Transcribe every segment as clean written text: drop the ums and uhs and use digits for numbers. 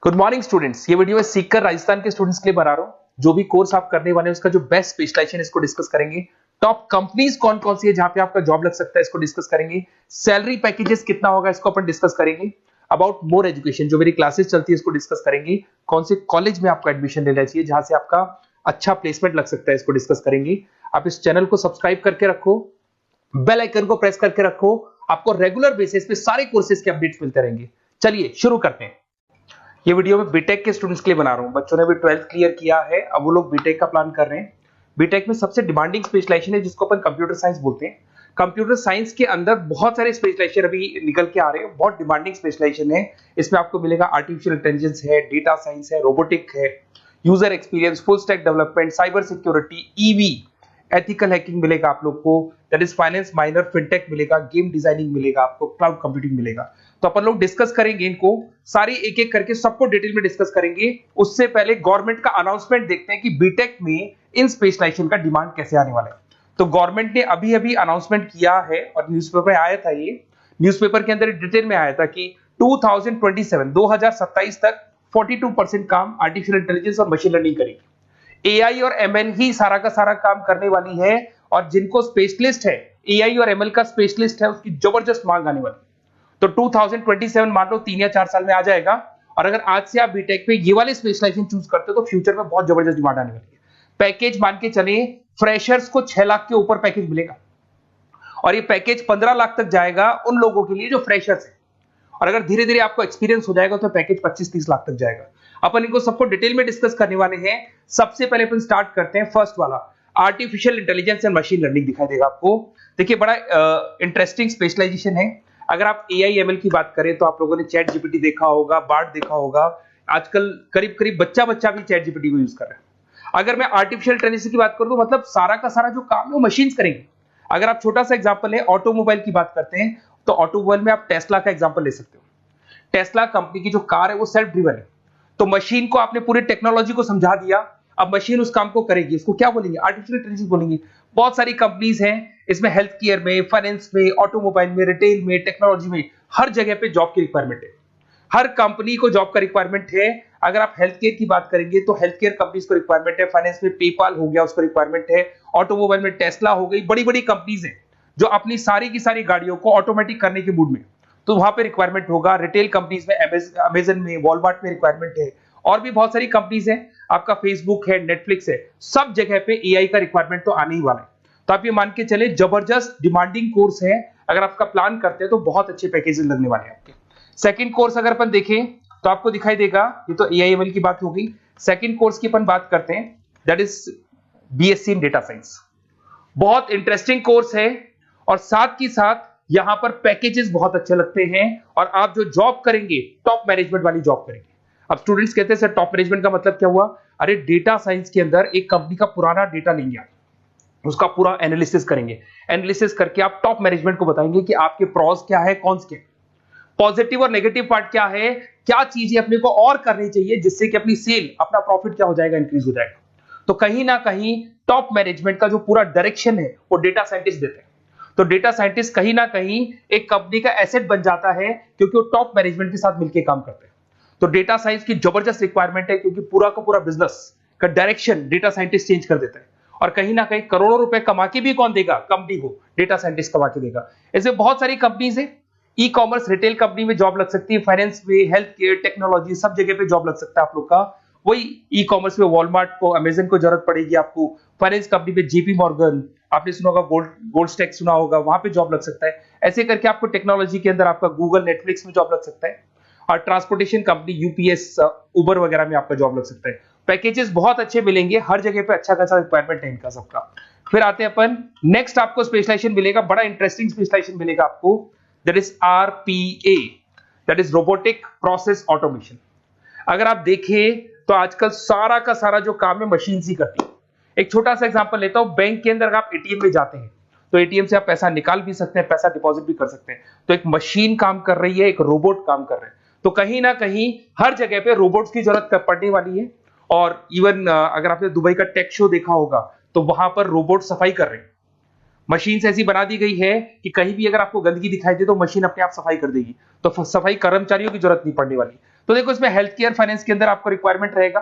Good morning students. ये video मैं सीखकर राजस्थान के स्टूडेंट्स के लिए बना रहा हूँ। जो भी कोर्स आप करने वाले हैं उसका जो बेस्ट स्पेशलाइजेशन इसको डिस्कस करेंगे। टॉप कंपनीज कौन कौन सी है जहां पे आपका जॉब लग सकता है इसको डिस्कस करेंगे। सैलरी पैकेजेस कितना होगा इसको अपन डिस्कस करेंगे। अबाउट मोर एजुकेशन जो मेरी क्लासेस चलती है इसको डिस्कस करेंगे। कौन से कॉलेज में आपको एडमिशन लेना चाहिए जहां से आपका अच्छा प्लेसमेंट लग सकता है इसको डिस्कस करेंगे। आप इस चैनल को सब्सक्राइब करके रखो, बेल आइकन को प्रेस करके रखो, आपको रेगुलर बेसिस पे सारे कोर्सेज के अपडेट्स मिलते रहेंगे। चलिए शुरू करते हैं। ये वीडियो मैं बीटेक के स्टूडेंट्स के लिए बना रहा हूं। बच्चों ने भी 12th क्लियर किया है, अब वो लोग बीटेक का प्लान कर रहे हैं। बीटेक में सबसे डिमांडिंग स्पेशलाइजेशन है जिसको अपन कंप्यूटर साइंस बोलते हैं। कंप्यूटर साइंस के अंदर बहुत सारे स्पेशलाइजेशन अभी निकल के आ रहे हैं, बहुत डिमांडिंग स्पेशलाइजेशन है। इसमें आपको मिलेगा आर्टिफिशियल इंटेलिजेंस है, डेटा साइंस है, रोबोटिक है, user experience, full stack development, cyber security, EV, ethical hacking मिलेगा आप लोग को, that is finance minor, fintech मिलेगा, गेम डिजाइनिंग मिलेगा, आपको क्लाउड कंप्यूटिंग मिलेगा। तो अपन लोग डिस्कस करेंगे इनको सारी एक एक करके, सबको डिटेल में डिस्कस करेंगे। उससे पहले गवर्नमेंट का अनाउंसमेंट देखते हैं कि बीटेक में इन स्पेशलाइजेशन का डिमांड कैसे आने वाला है। तो गवर्नमेंट ने अभी अभी अनाउंसमेंट किया है और न्यूज़पेपर में आया था, ये न्यूज़पेपर के अंदर डिटेल में आया था कि 2027 तक 42% काम आर्टिफिशियल इंटेलिजेंस और मशीन लर्निंग करेगी। एआई और एमएल ही सारा का सारा काम करने वाली है और जिनको स्पेशलिस्ट है, एआई और एमएल का स्पेशलिस्ट है, उसकी जबरदस्त मांग आने वाली है। तो 2027 मान लो 3 या 4 साल में आ जाएगा। और अगर आज से आप बीटेक पे ये वाले स्पेशलाइजेशन चूज करते हो तो फ्यूचर में बहुत जबरदस्त डिमांड आने वाली है। पैकेज मान के चले, फ्रेशर्स को 6 लाख के ऊपर पैकेज मिलेगा और ये पैकेज 15 लाख तक जाएगा उन लोगों के लिए जो फ्रेशर्स है। और अगर धीरे धीरे आपको एक्सपीरियंस हो जाएगा तो पैकेज 25-30 लाख तक जाएगा। अपन इनको सबको डिटेल में डिस्कस करने वाले हैं। सबसे पहले अपन स्टार्ट करते हैं फर्स्ट वाला, artificial intelligence and machine learning दिखाई देगा आपको। देखिए बड़ा इंटरेस्टिंग स्पेशलाइजेशन है। अगर आप एआई एमएल की बात करें तो आप लोगों ने चैट जीपीटी देखा होगा, बार्ड देखा होगा। आजकल करीब करीब बच्चा भी चैट जीपीटी को यूज कर रहा है। अगर मैं आर्टिफिशियल इंटेलिजेंस की बात करूं तो मतलब सारा का सारा जो काम है वो मशीन्स करेंगे। अगर आप छोटा सा एग्जांपल है, ऑटोमोबाइल की बात करते हैं तो ऑटोमोबाइल में आप टेस्ला का एग्जांपल ले सकते हो। टेस्ला कंपनी की जो कार है वो सेल्फ ड्रिवन है। तो मशीन को आपने पूरी टेक्नोलॉजी को समझा दिया, अब मशीन उस काम को करेगी। उसको क्या बोलेंगे? आर्टिफिशियल इंटेलिजेंस बोलेंगे। बहुत सारी कंपनीज हैं इसमें, हेल्थ केयर में, फाइनेंस में, ऑटोमोबाइल में, रिटेल में, टेक्नोलॉजी में, हर जगह पे जॉब की रिक्वायरमेंट है। हर कंपनी को जॉब का रिक्वायरमेंट है। अगर आप हेल्थ केयर की बात करेंगे तो हेल्थ केयर कंपनीज को रिक्वायरमेंट है, फाइनेंस में पेपाल हो गया उसको रिक्वायरमेंट है, ऑटोमोबाइल में टेस्ला हो गई, बड़ी बड़ी कंपनीज हैं जो अपनी सारी की सारी गाड़ियों को ऑटोमेटिक करने के मूड में, तो वहां पे रिक्वायरमेंट होगा। रिटेल कंपनीज में अमेजन में, वॉलमार्ट में रिक्वायरमेंट है और भी बहुत सारी कंपनीज हैं, आपका फेसबुक है, नेटफ्लिक्स है, सब जगह पे एआई का रिक्वायरमेंट तो आने ही वाला है। तो आप ये मान के चले जबरदस्त डिमांडिंग कोर्स है। अगर आपका प्लान करते हैं तो बहुत अच्छे पैकेजेस लगने वाले हैं आपके। सेकंड कोर्स अगर अपन देखें तो आपको दिखाई देगा, ये तो एआई एमएल की बात हो गई। सेकंड कोर्स की अपन बात करते हैं, that is BSc in data science. बहुत इंटरेस्टिंग कोर्स है और साथ ही साथ यहां पर पैकेजेस बहुत अच्छे लगते हैं और आप जो जॉब करेंगे टॉप मैनेजमेंट वाली जॉब करेंगे। अब स्टूडेंट्स कहते हैं सर टॉप मैनेजमेंट का मतलब क्या हुआ? अरे डेटा साइंस के अंदर एक कंपनी का पुराना डेटा लेंगे आप, उसका पूरा एनालिसिस करेंगे, एनालिसिस करके आप टॉप मैनेजमेंट को बताएंगे कि आपके प्रॉस क्या है, कॉन्स क्या है, पॉजिटिव और नेगेटिव पार्ट क्या है, क्या चीजें अपने को और करनी चाहिए जिससे कि अपनी सेल, अपना प्रॉफिट क्या हो जाएगा, इंक्रीज हो जाएगा। तो कहीं ना कहीं टॉप मैनेजमेंट का जो पूरा डायरेक्शन है वो डेटा साइंटिस्ट देते हैं। तो डेटा साइंटिस्ट कहीं ना कहीं एक कंपनी का एसेट बन जाता है क्योंकि वो टॉप मैनेजमेंट के साथ मिलकर काम करते हैं। तो डेटा साइंस की जबरदस्त रिक्वायरमेंट है क्योंकि पूरा का पूरा बिजनेस का डायरेक्शन डेटा साइंटिस्ट चेंज कर देता है। और कहीं ना कहीं करोड़ों रुपए कमा के भी कौन देगा? कंपनी को डेटा साइंटिस्ट कमा के देगा। ऐसे बहुत सारी कंपनीज है, ई कॉमर्स, रिटेल कंपनी में जॉब लग सकती है, फाइनेंस में, हेल्थ केयर, टेक्नोलॉजी, सब जगह पे जॉब लग सकता है आप लोग का। वही ई कॉमर्स में वॉलमार्ट को, अमेजन को जरूरत पड़ेगी आपको। फाइनेंस कंपनी में जेपी मॉर्गन, आपने सुना होगा, गोल्ड स्टैक सुना होगा, वहां पे जॉब लग सकता है। ऐसे करके आपको टेक्नोलॉजी के अंदर आपका गूगल, नेटफ्लिक्स में जॉब लग सकता है। और ट्रांसपोर्टेशन कंपनी यूपीएस, उबर वगैरह में आपका जॉब लग सकता है। पैकेजेस बहुत अच्छे मिलेंगे, हर जगह पे अच्छा खासा रिक्वायरमेंट है इनका सबका। फिर आते हैं अपन नेक्स्ट, आपको स्पेशलाइजेशन मिलेगा, बड़ा इंटरेस्टिंग स्पेशलाइजेशन मिलेगा आपको, that is RPA, that is robotic process automation. अगर आप देखें तो आजकल सारा का सारा जो काम है मशीन ही करती है। एक छोटा सा एग्जांपल लेता हूं, बैंक के अंदर आप एटीएम में जाते हैं तो एटीएम से आप पैसा निकाल भी सकते हैं, पैसा डिपॉजिट भी कर सकते हैं। तो एक मशीन काम कर रही है, एक रोबोट काम कर रहे हैं। तो कहीं ना कहीं हर जगह पे रोबोट्स की जरूरत पड़ने वाली है। और इवन अगर आपने दुबई का टेक शो देखा होगा तो वहां पर रोबोट सफाई कर रहे हैं। मशीन ऐसी बना दी गई है कि कहीं भी अगर आपको गंदगी दिखाई दे तो मशीन अपने आप सफाई कर देगी, तो सफाई कर्मचारियों की जरूरत नहीं पड़ने वाली। तो देखो इसमें हेल्थ केयर फाइनेंस के अंदर आपको रिक्वायरमेंट रहेगा,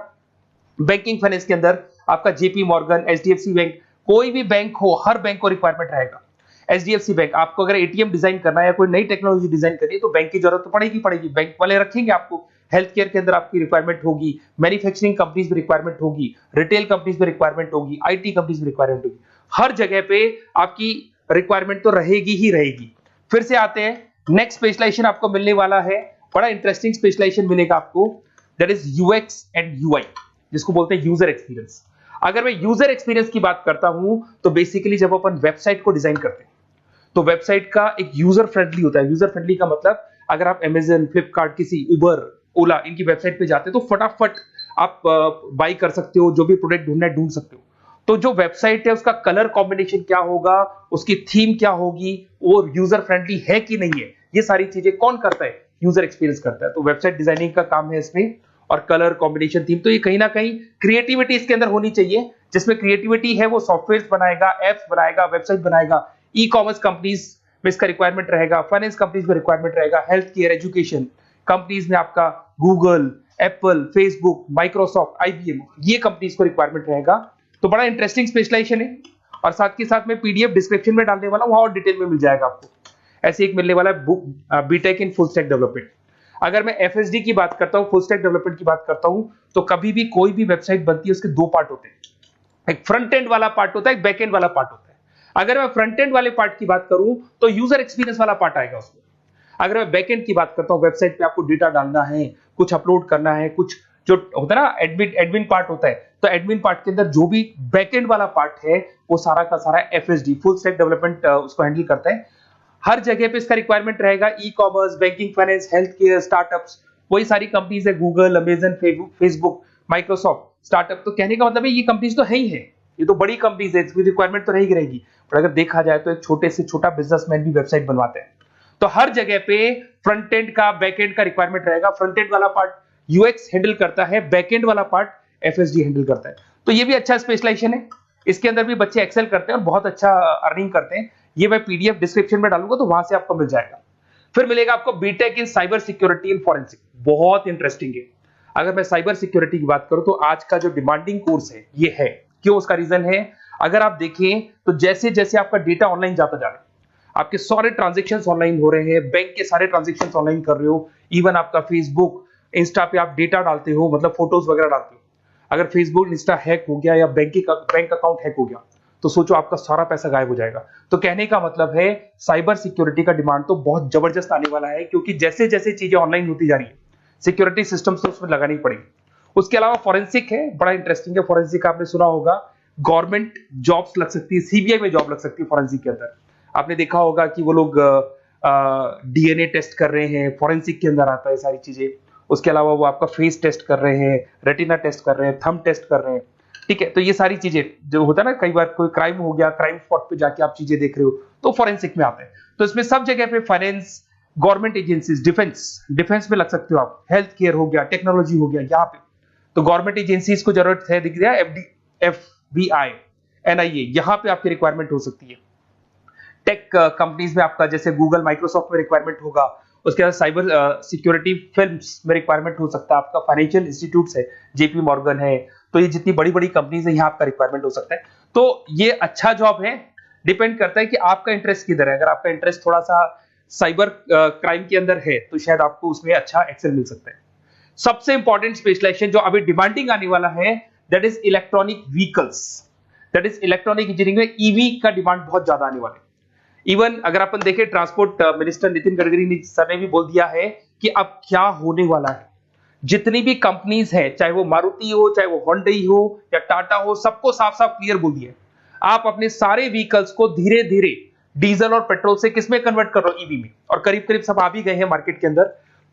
बैंकिंग फाइनेंस के अंदर आपका जेपी मॉर्गन, एचडीएफसी बैंक, कोई भी बैंक हो, हर बैंक को रिक्वायरमेंट रहेगा। एचडीएफसी बैंक, आपको अगर एटीएम डिजाइन करना है या कोई नई टेक्नोलॉजी डिजाइन करनी है तो बैंक की जरूरत तो पड़ेगी, बैंक वाले रखेंगे आपको। हेल्थ केयर के अंदर आपकी रिक्वायरमेंट होगी, मैन्युफैक्चरिंग कंपनीज में रिक्वायरमेंट होगी, रिटेल कंपनीज में रिक्वायरमेंट होगी, आईटी कंपनीज में रिक्वायरमेंट होगी, हर जगह पे आपकी रिक्वायरमेंट तो रहेगी ही रहेगी। फिर से आते हैं नेक्स्ट स्पेशलाइजेशन आपको मिलने वाला है, बड़ा इंटरेस्टिंग स्पेशलाइजेशन मिलेगा आपको, that is UX and UI, जिसको बोलते हैं यूजर एक्सपीरियंस। अगर मैं यूजर एक्सपीरियंस की बात करता हूं तो बेसिकली जब अपन वेबसाइट को डिजाइन करते हैं तो वेबसाइट का एक यूजर फ्रेंडली होता है। यूजर फ्रेंडली का मतलब अगर आप अमेजन, फ्लिपकार्ट, किसी उबर, ओला, इनकी वेबसाइट पे जाते हैं तो फटाफट आप बाई कर सकते हो, जो भी प्रोडक्ट ढूंढना है ढूंढ सकते हो। तो जो वेबसाइट है उसका कलर कॉम्बिनेशन क्या होगा, उसकी थीम क्या होगी, वो यूजर फ्रेंडली है कि नहीं है, ये सारी चीजें कौन करता है, यूजर एक्सपीरियंस करता है। तो वेबसाइट डिजाइनिंग का काम है इसमें, और कलर कॉम्बिनेशन, थीम, तो ये कहीं ना कहीं क्रिएटिविटी इसके अंदर होनी चाहिए। जिसमें क्रिएटिविटी है वो सॉफ्टवेयर बनाएगा, एप्स बनाएगा, वेबसाइट बनाएगा। ई कॉमर्स कंपनीज में इसका रिक्वायरमेंट रहेगा, फाइनेंस कंपनीज में रिक्वायरमेंट रहेगा, हेल्थ केयर, एजुकेशन कंपनीज में आपका Google, Apple, Facebook, Microsoft, IBM, ये कंपनीज को रिक्वायरमेंट रहेगा। तो बड़ा इंटरेस्टिंग स्पेशलाइजेशन है, और साथ के साथ में पीडीएफ डिस्क्रिप्शन में डालने वाला हूं, वहां और डिटेल में मिल जाएगा आपको। ऐसे एक मिलने वाला है BTech in full stack development. अगर मैं एफएसडी की बात करता हूं, फुल स्टैक डेवलपमेंट की बात करता हूं, तो कभी भी कोई भी वेबसाइट बनती है उसके दो पार्ट होते हैं, एक फ्रंट एंड वाला पार्ट होता है, एक बैक एंड वाला पार्ट होता है। अगर मैं फ्रंट एंड वाले पार्ट की बात करूं तो यूजर एक्सपीरियंस वाला पार्ट आएगा उसमें। अगर मैं बैक एंड की बात करता हूं, वेबसाइट पे आपको डेटा डालना है, कुछ अपलोड करना है, कुछ जो होता है ना एडमिन पार्ट होता है, तो एडमिन पार्ट के अंदर जो भी बैक एंड वाला पार्ट है वो सारा का सारा एफएसडी, फुल स्टैक डेवलपमेंट, उसको हैंडल करता है। हर जगह पे इसका रिक्वायरमेंट रहेगा। E commerce, banking, finance, health care, startups, वही सारी कंपनीज है, Google, Amazon, Facebook, Microsoft, startup. तो कहने का मतलब है ये कंपनीज तो है ही है, ये तो बड़ी कंपनीज है, इसकी रिक्वायरमेंट तो रहेगी। पर अगर देखा जाए तो एक छोटे से छोटा बिजनेसमैन भी वेबसाइट बनवाते हैं। तो हर जगह पे फ्रंट एंड का, बैक एंड का रिक्वायरमेंट रहेगा। फ्रंट एंड वाला पार्ट यूएक्स हैंडल करता है, बैक एंड वाला पार्ट एफएसडी हैंडल करता है। तो ये भी अच्छा स्पेशलाइजेशन है, इसके अंदर भी बच्चे एक्सेल करते हैं और बहुत अच्छा अर्निंग करते हैं। ये मैं पीडीएफ डिस्क्रिप्शन में डालूंगा तो वहां से आपको मिल जाएगा। फिर मिलेगा आपको BTech in cyber security and forensic, बहुत इंटरेस्टिंग है। अगर मैं साइबर सिक्योरिटी की बात करूं तो आज का जो डिमांडिंग कोर्स है ये है। क्यों? उसका रीजन है, अगर आप देखें तो जैसे जैसे आपका डेटा ऑनलाइन जाता जा रहा है, आपके सारे ट्रांजेक्शंस ऑनलाइन हो रहे हैं, बैंक के सारे ट्रांजेक्शंस ऑनलाइन कर रहे हो, इवन आपका फेसबुक, इंस्टा पे आप डेटा डालते हो, मतलब फोटोज वगैरह डालते हो। अगर फेसबुक, इंस्टा हैक हो गया या बैंक अकाउंट हैक हो गया तो सोचो आपका सारा पैसा गायब हो जाएगा। तो कहने का मतलब है साइबर सिक्योरिटी का डिमांड तो बहुत जबरदस्त आने वाला है, क्योंकि जैसे जैसे चीजें ऑनलाइन होती जा रही है सिक्योरिटी सिस्टम्स तो उसमें लगानी पड़ेगी। उसके अलावा फॉरेंसिक है, बड़ा इंटरेस्टिंग है। फॉरेंसिक आपने सुना होगा, गवर्नमेंट जॉब्स लग सकती है, सीबीआई में जॉब लग सकती है फॉरेंसिक के अंदर। आपने देखा होगा कि वो लोग डीएनए टेस्ट कर रहे हैं, फॉरेंसिक के अंदर आता है सारी चीजें। उसके अलावा वो आपका फेस टेस्ट कर रहे हैं, रेटिना टेस्ट कर रहे हैं, थंब टेस्ट कर रहे हैं, ठीक है। तो ये सारी चीजें जो होता है ना, कई बार कोई क्राइम हो गया, क्राइम स्पॉट पे जाके आप चीजें देख रहे हो तो फॉरेंसिक में आता है। तो इसमें सब जगह पे फाइनेंस, गवर्नमेंट एजेंसीज, डिफेंस में लग सकते हो आप, हेल्थ केयर हो गया, टेक्नोलॉजी हो गया, यहाँ पे तो गवर्नमेंट एजेंसीज को जरूरत है, दिख गया एफबीआई, एनआईए, यहाँ पे आपकी रिक्वायरमेंट हो सकती है। टेक कंपनीज में आपका जैसे गूगल, माइक्रोसॉफ्ट में रिक्वायरमेंट होगा। उसके बाद साइबर सिक्योरिटी फिल्म्स में रिक्वायरमेंट हो सकता है आपका, फाइनेंशियल इंस्टीट्यूट्स है, जेपी मॉर्गन है, तो ये जितनी बड़ी बड़ी कंपनीज है यहाँ आपका रिक्वायरमेंट हो सकता है। तो ये अच्छा जॉब है, डिपेंड करता है कि आपका इंटरेस्ट किधर है। अगर आपका इंटरेस्ट थोड़ा सा साइबर क्राइम के अंदर है तो शायद आपको उसमें अच्छा एक्सेल मिल सकता है। सबसे इंपॉर्टेंट स्पेशलाइजेशन जो अभी डिमांडिंग आने वाला है, that is electronic vehicles, that is electronic engineering में ईवी का डिमांड बहुत ज्यादा आने वाला है। इवन अगर अपन देखें, transport minister Nitin Gadkari sir ने भी बोल दिया है कि अब क्या होने वाला है, जितनी भी कंपनीज है, चाहे वो मारुति हो, चाहे वो होंडई हो या टाटा हो, सबको साफ साफ क्लियर बोल दिया, आप अपने सारे व्हीकल्स को धीरे धीरे डीजल और पेट्रोल से किसमें कन्वर्ट कर रहे हो, ईवी में। और करीब करीब सब आ भी गए हैं मार्केट के अंदर।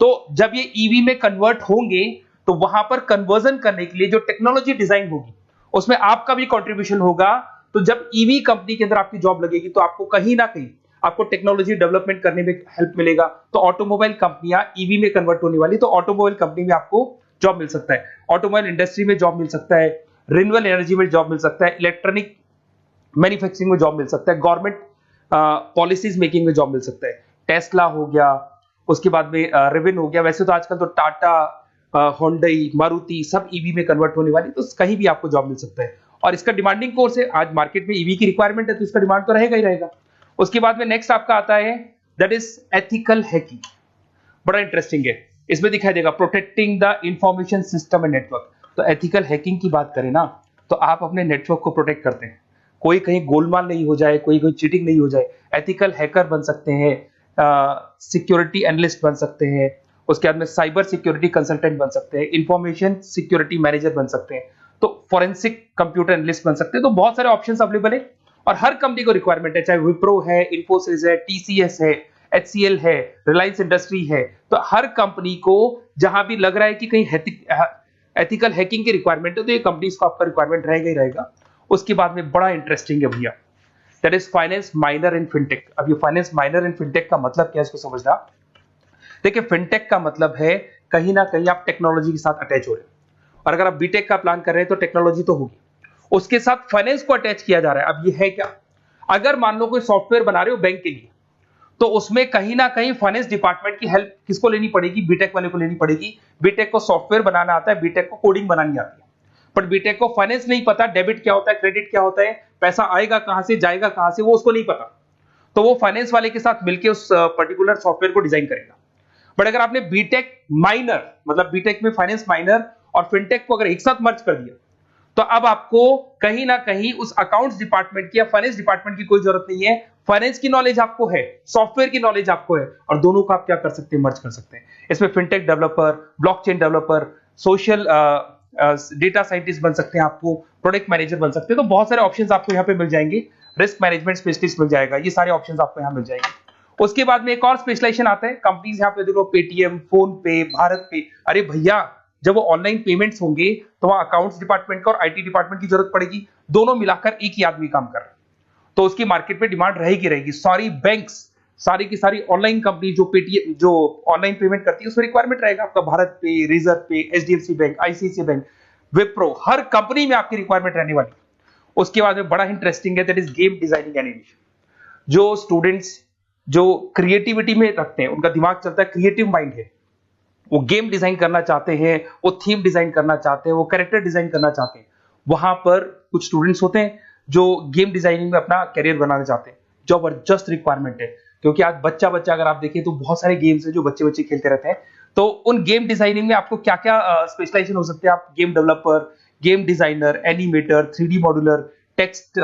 तो जब ये ईवी में कन्वर्ट होंगे तो वहां पर कन्वर्जन करने के लिए जो टेक्नोलॉजी डिजाइन होगी उसमें आपका भी कॉन्ट्रीब्यूशन होगा। तो जब ईवी कंपनी के अंदर आपकी जॉब लगेगी तो आपको कहीं ना कहीं आपको टेक्नोलॉजी डेवलपमेंट करने में हेल्प मिलेगा। तो ऑटोमोबाइल कंपनियां ईवी में कन्वर्ट होने वाली, तो ऑटोमोबाइल कंपनी में आपको जॉब मिल सकता है, ऑटोमोबाइल इंडस्ट्री में जॉब मिल सकता है, रिन्यूएबल एनर्जी में जॉब मिल सकता है, इलेक्ट्रॉनिक मैन्युफैक्चरिंग में जॉब मिल सकता है, गवर्नमेंट पॉलिसीज मेकिंग में जॉब मिल सकता है, टेस्ला हो गया, उसके बाद में रिविन हो गया। वैसे तो आजकल तो टाटा, होंडई, मारुति सब ईवी में कन्वर्ट होने वाली, तो कहीं भी आपको जॉब मिल सकता है। और इसका डिमांडिंग कोर्स है, आज मार्केट में ईवी की रिक्वायरमेंट है तो इसका डिमांड तो रहेगा ही रहेगा। उसके बाद में नेक्स्ट आपका आता है दैट इज एथिकल हैकिंग। बड़ा इंटरेस्टिंग है, इसमें दिखाई देगा protecting the information system and network. तो एथिकल हैकिंग की बात करें ना, तो आप अपने नेटवर्क को प्रोटेक्ट करते हैं, कोई कहीं गोलमाल नहीं हो जाए, कोई चीटिंग नहीं हो जाए। एथिकल हैकर बन सकते हैं, सिक्योरिटी एनालिस्ट बन सकते हैं, उसके बाद में साइबर सिक्योरिटी कंसल्टेंट बन सकते हैं, इंफॉर्मेशन सिक्योरिटी मैनेजर बन सकते हैं, तो फॉरेंसिक कंप्यूटर एनालिस्ट बन सकते हैं। तो बहुत सारे ऑप्शंस अवेलेबल है और हर कंपनी को रिक्वायरमेंट है, चाहे विप्रो है, इन्फोसिस है, टीसीएस है, एचसीएल है, रिलायंस इंडस्ट्री है। तो हर कंपनी को जहां भी लग रहा है कि कहीं एथिकल हैकिंग की रिक्वायरमेंट है तो ये कंपनीज को आपका रिक्वायरमेंट रहेगा ही रहेगा। उसके बाद में बड़ा इंटरेस्टिंग है भैया, that is finance minor in fintech. अब ये फाइनेंस माइनर इन फिनटेक का मतलब क्या है, इसको समझना। देखिए, फिनटेक का मतलब है कहीं ना कहीं आप टेक्नोलॉजी के साथ अटैच हो रहे हैं, और अगर आप बीटेक का प्लान कर रहे हैं तो टेक्नोलॉजी तो होगी, उसके साथ फाइनेंस को अटैच किया जा रहा है। अब ये है क्या, अगर मान लो कोई सॉफ्टवेयर बना रहे हो बैंक के लिए, तो उसमें कहीं ना कहीं फाइनेंस डिपार्टमेंट की हेल्प किसको लेनी पड़ेगी, बीटेक वाले को लेनी पड़ेगी। बीटेक को सॉफ्टवेयर बनाना आता है, बीटेक को कोडिंग बनानी आती है, बट बीटेक को फाइनेंस नहीं पता, डेबिट क्या होता है, क्रेडिट क्या होता है, पैसा आएगा कहां से, जाएगा कहां से, वो उसको नहीं पता। तो वो फाइनेंस वाले के साथ मिलकर उस पर्टिकुलर सॉफ्टवेयर को डिजाइन करेगा। बट अगर आपने बीटेक माइनर, मतलब बीटेक में फाइनेंस माइनर और फिनटेक को अगर एक साथ मर्ज कर दिया, तो अब आपको कहीं ना कहीं उस अकाउंट्स डिपार्टमेंट की या फाइनेंस डिपार्टमेंट की कोई जरूरत नहीं है। फाइनेंस की नॉलेज आपको है, सॉफ्टवेयर की नॉलेज आपको है, और दोनों को आप क्या कर सकते हैं, मर्ज कर सकते हैं। इसमें fintech developer, blockchain developer, social data scientist बन सकते हैं, आपको प्रोडक्ट मैनेजर बन सकते हैं। तो बहुत सारे ऑप्शंस आपको यहाँ पे मिल जाएंगे, रिस्क मैनेजमेंट स्पेशलिस्ट मिल जाएगा, ये सारे ऑप्शंस आपको यहाँ मिल जाएंगे। उसके बाद में एक और स्पेशलाइजेशन आता है, कंपनीज यहाँ पे देखो, पेटीएम, फोन पे, भारत पे। अरे भैया, जब वो ऑनलाइन पेमेंट्स होंगे तो वहां अकाउंट्स डिपार्टमेंट का और आईटी डिपार्टमेंट की जरूरत पड़ेगी, दोनों मिलाकर एक ही आदमी काम कर रहा है, तो उसकी मार्केट में डिमांड रहेगी रहेगी। सारी बैंक्स, सारी की सारी ऑनलाइन कंपनी जो पेटीएम, जो ऑनलाइन पेमेंट करती है, उसमें रिक्वायरमेंट रहेगा आपका। भारत पे, Razorpay, HDFC bank, ICICI bank, Wipro, हर कंपनी में आपकी रिक्वायरमेंट रहने वाली। उसके बाद में बड़ा इंटरेस्टिंग है, that is game designing animation. जो स्टूडेंट्स जो क्रिएटिविटी में रखते हैं, उनका दिमाग चलता है, क्रिएटिव माइंड है, वो गेम डिजाइन करना चाहते हैं, वो थीम डिजाइन करना चाहते हैं, वो कैरेक्टर डिजाइन करना चाहते हैं, वहां पर कुछ स्टूडेंट्स होते हैं जो गेम डिजाइनिंग में अपना करियर बनाना चाहते हैं। जबरदस्त रिक्वायरमेंट है, क्योंकि आज बच्चा बच्चा अगर आप देखें तो बहुत सारे गेम्स हैं जो बच्चे बच्चे खेलते रहते हैं। तो उन गेम डिजाइनिंग में आपको क्या क्या स्पेशलाइजेशन हो सकते हैं, आप game developer, game designer, animator, 3D modular, text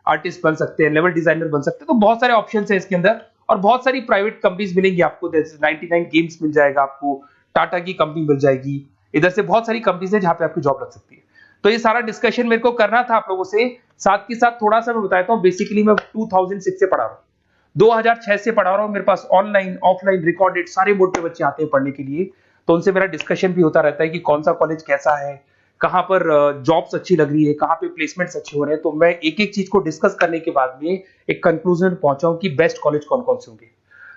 artist बन सकते हैं, लेवल डिजाइनर बन सकते हैं। तो बहुत सारे ऑप्शंस हैं इसके अंदर, और बहुत सारी प्राइवेट कंपनीज मिलेंगी आपको, जैसे 99 गेम्स मिल जाएगा आपको, टाटा की कंपनी मिल जाएगी, इधर से बहुत सारी कंपनीज है जहां पे आपकी जॉब लग सकती है। तो ये सारा डिस्कशन मेरे को करना था आप लोगों से, साथ के साथ थोड़ा सा मैं बताता हूँ। बेसिकली मैं 2006 से पढ़ा रहा हूँ, 2006 से पढ़ा रहा हूँ। मेरे पास ऑनलाइन, ऑफलाइन, रिकॉर्डेड सारे मोड पे बच्चे आते हैं पढ़ने के लिए, तो उनसे मेरा डिस्कशन भी होता रहता है कि कौन सा कॉलेज कैसा है, कहाँ पर जॉब्स अच्छी लग रही है, कहाँ पे प्लेसमेंट्स अच्छे हो रहे हैं। तो मैं एक एक चीज को डिस्कस करने के बाद में एक कंक्लूजन में पहुंचा हूं कि बेस्ट कॉलेज कौन कौन से होंगे।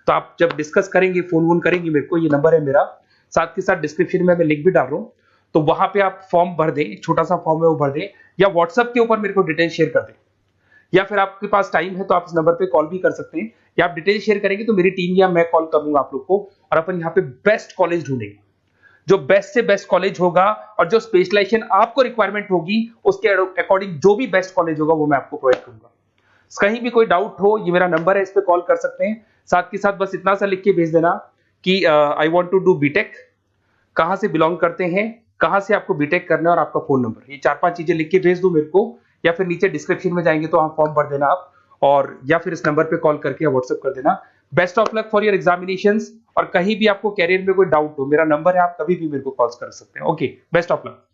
तो आप जब डिस्कस करेंगे, फोन वोन करेंगे मेरे को, ये नंबर है मेरा, साथ के साथ डिस्क्रिप्शन में मैं लिंक भी डाल रहा हूँ, तो वहां पे आप फॉर्म भर दें, एक छोटा सा फॉर्म है वो भर दें, या व्हाट्सएप के ऊपर मेरे को डिटेल शेयर कर दें, या फिर आपके पास टाइम है तो आप इस नंबर पे कॉल भी कर सकते हैं, या आप डिटेल शेयर करेंगे तो मेरी टीम या मैं कॉल करूंगा आप लोग को, और अपन यहाँ पे बेस्ट कॉलेज ढूंढेंगे, जो बेस्ट से बेस्ट कॉलेज होगा, और जो स्पेशलाइजेशन आपको रिक्वायरमेंट होगी उसके अकॉर्डिंग जो भी बेस्ट कॉलेज होगा वो मैं आपको प्रोवाइड करूंगा। कहीं भी कोई डाउट हो, ये मेरा नंबर है, इस पे कॉल कर सकते हैं। साथ के साथ बस इतना सा लिख के भेज देना कि I want to do BTech, कहां से बिलोंग करते हैं, कहां से आपको बीटेक करना है, और आपका फोन नंबर, ये 4-5 चीजें लिख के भेज दो मेरे को, या फिर नीचे डिस्क्रिप्शन में जाएंगे तो आप फॉर्म भर देना आप, और या फिर इस नंबर पे कॉल करके या व्हाट्सएप कर देना। Best of luck for your examinations, और कहीं भी आपको कैरियर में कोई डाउट हो, मेरा नंबर है, आप कभी भी मेरे को कॉल कर सकते हैं। Okay, best of luck.